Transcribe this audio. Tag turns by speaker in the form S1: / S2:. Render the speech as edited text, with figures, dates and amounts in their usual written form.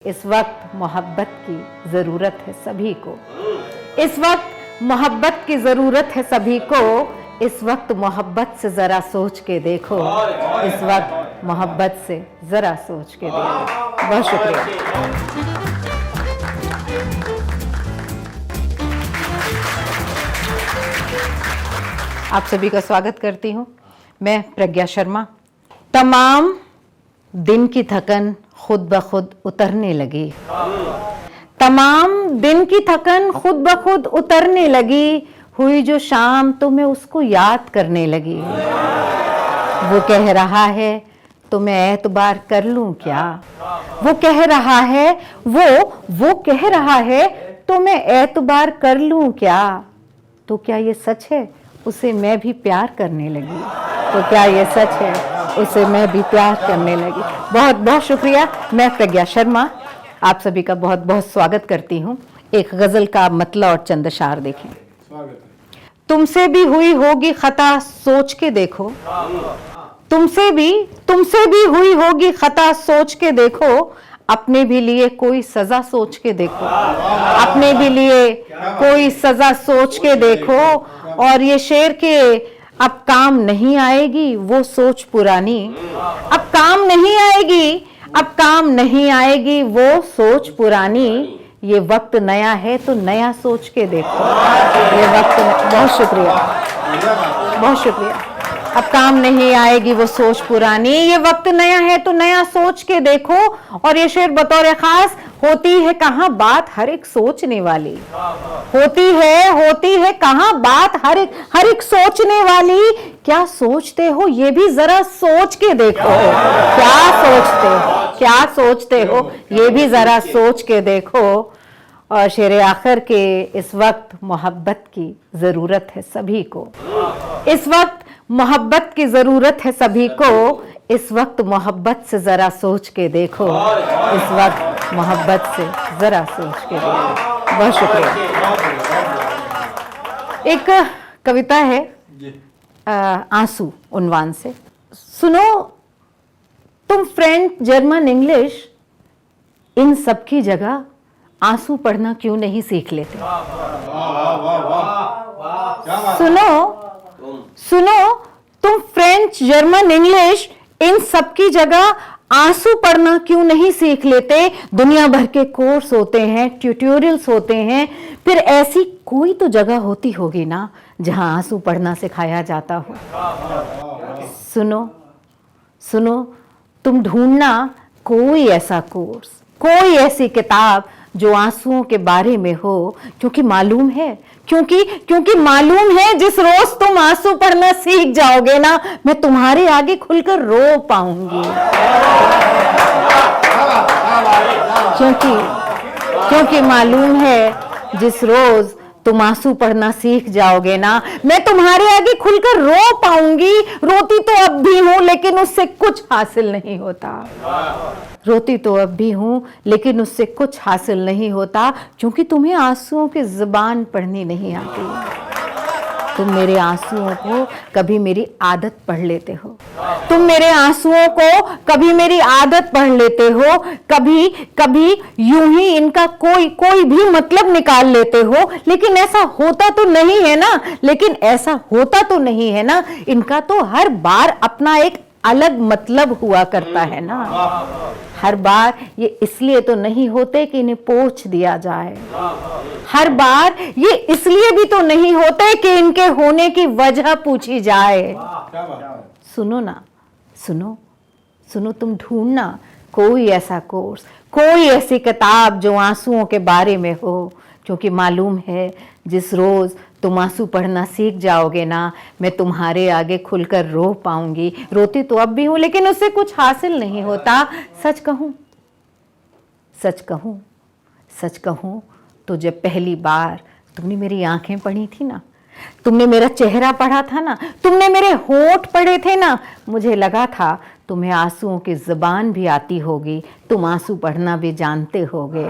S1: इस वक्त मोहब्बत की ज़रूरत है सभी को। इस वक्त मोहब्बत की ज़रूरत है सभी को। इस वक्त मोहब्बत से ज़रा सोच के देखो। इस वक्त मोहब्बत से ज़रा सोच के देखो। बहुत शुक्रिया। आप सभी का स्वागत करती हूँ। मैं प्रज्ञा शर्मा। तमाम दिन की थकन खुद ब खुद उतरने लगी। तमाम दिन की थकन खुद ब खुद उतरने लगी। हुई जो शाम तो मैं उसको याद करने लगी। वो कह रहा है तो मैं एतबार कर लूं क्या? वो कह रहा है वो कह रहा है तो मैं एतबार कर लूं क्या? तो क्या ये सच है उसे मैं भी प्यार करने लगी? तो क्या ये सच है उसे मैं भी प्यार करने लगी? बहुत बहुत शुक्रिया। मैं प्रज्ञा शर्मा आप सभी का बहुत बहुत स्वागत करती हूँ। एक गज़ल का मतला और चंद अशार देखें। तुमसे भी हुई होगी खता सोच के देखो। तुमसे भी हुई होगी खता सोच के देखो। अपने भी लिए कोई सजा सोच के देखो। अपने भी लिए कोई सजा सोच के देखो। और ये शेर के अब काम नहीं आएगी वो सोच पुरानी। अब काम नहीं आएगी, अब काम नहीं आएगी वो सोच पुरानी। ये वक्त नया है तो नया सोच के देखो। ये वक्त बहुत शुक्रिया, बहुत शुक्रिया। अब काम नहीं आएगी वो सोच पुरानी। ये वक्त नया है तो नया सोच के देखो। और ये शेर बतौर खास होती है कहाँ बात हर एक सोचने वाली। होती है कहाँ बात हर एक सोचने वाली। क्या सोचते हो ये भी जरा सोच के देखो। क्या सोचते हो ये भी जरा सोच के देखो। और शेर आखिर के इस वक्त मोहब्बत की ज़रूरत है सभी को। इस वक्त मोहब्बत की ज़रूरत है सभी को। इस वक्त मोहब्बत से ज़रा सोच के देखो। इस वक्त मोहब्बत से ज़रा सोच के देखो। बहुत शुक्रिया। एक कविता है आंसू उन्वान से। सुनो तुम फ्रेंच जर्मन इंग्लिश इन सब की जगह आंसू पढ़ना क्यों नहीं सीख लेते? सुनो तुम फ्रेंच जर्मन इंग्लिश इन सब की जगह आंसू पढ़ना क्यों नहीं सीख लेते? दुनिया भर के कोर्स होते हैं, ट्यूटोरियल्स होते हैं, फिर ऐसी कोई तो जगह होती होगी ना जहां आंसू पढ़ना सिखाया जाता हो। सुनो तुम ढूंढना कोई ऐसा कोर्स, कोई ऐसी किताब जो आंसुओं के बारे में हो। क्योंकि मालूम है जिस रोज तुम आंसू पढ़ना सीख जाओगे ना मैं तुम्हारे आगे खुलकर रो पाऊंगी। क्योंकि मालूम है जिस रोज तुम आंसू पढ़ना सीख जाओगे ना मैं तुम्हारे आगे खुलकर रो पाऊंगी। रोती तो अब भी हूं लेकिन उससे कुछ हासिल नहीं होता। रोती तो अब भी हूं लेकिन उससे कुछ हासिल नहीं होता। क्योंकि तुम्हें आंसुओं की जुबान पढ़नी नहीं आती। तुम मेरे आंसुओं को कभी मेरी आदत पढ़ लेते हो। तुम मेरे आंसुओं को कभी मेरी आदत पढ़ लेते हो। कभी यूं ही इनका कोई भी मतलब निकाल लेते हो। लेकिन ऐसा होता तो नहीं है ना। इनका तो हर बार अपना एक अलग मतलब हुआ करता है ना। हर बार ये इसलिए तो नहीं होते कि इन्हें पोंछ दिया जाए। हर बार ये इसलिए भी तो नहीं होते कि इनके होने की वजह पूछी जाए। सुनो तुम ढूंढना कोई ऐसा कोर्स, कोई ऐसी किताब जो आंसुओं के बारे में हो। क्योंकि मालूम है जिस रोज तुम आंसू पढ़ना सीख जाओगे ना मैं तुम्हारे आगे खुलकर रो पाऊंगी। रोती तो अब भी हूं लेकिन उससे कुछ हासिल नहीं होता। सच कहूं तो जब पहली बार तुमने मेरी आंखें पढ़ी थी ना, तुमने मेरा चेहरा पढ़ा था ना, तुमने मेरे होंठ पढ़े थे ना, मुझे लगा था तुम्हें आंसुओं की जुबान भी आती होगी। तुम आंसू पढ़ना भी जानते होगे।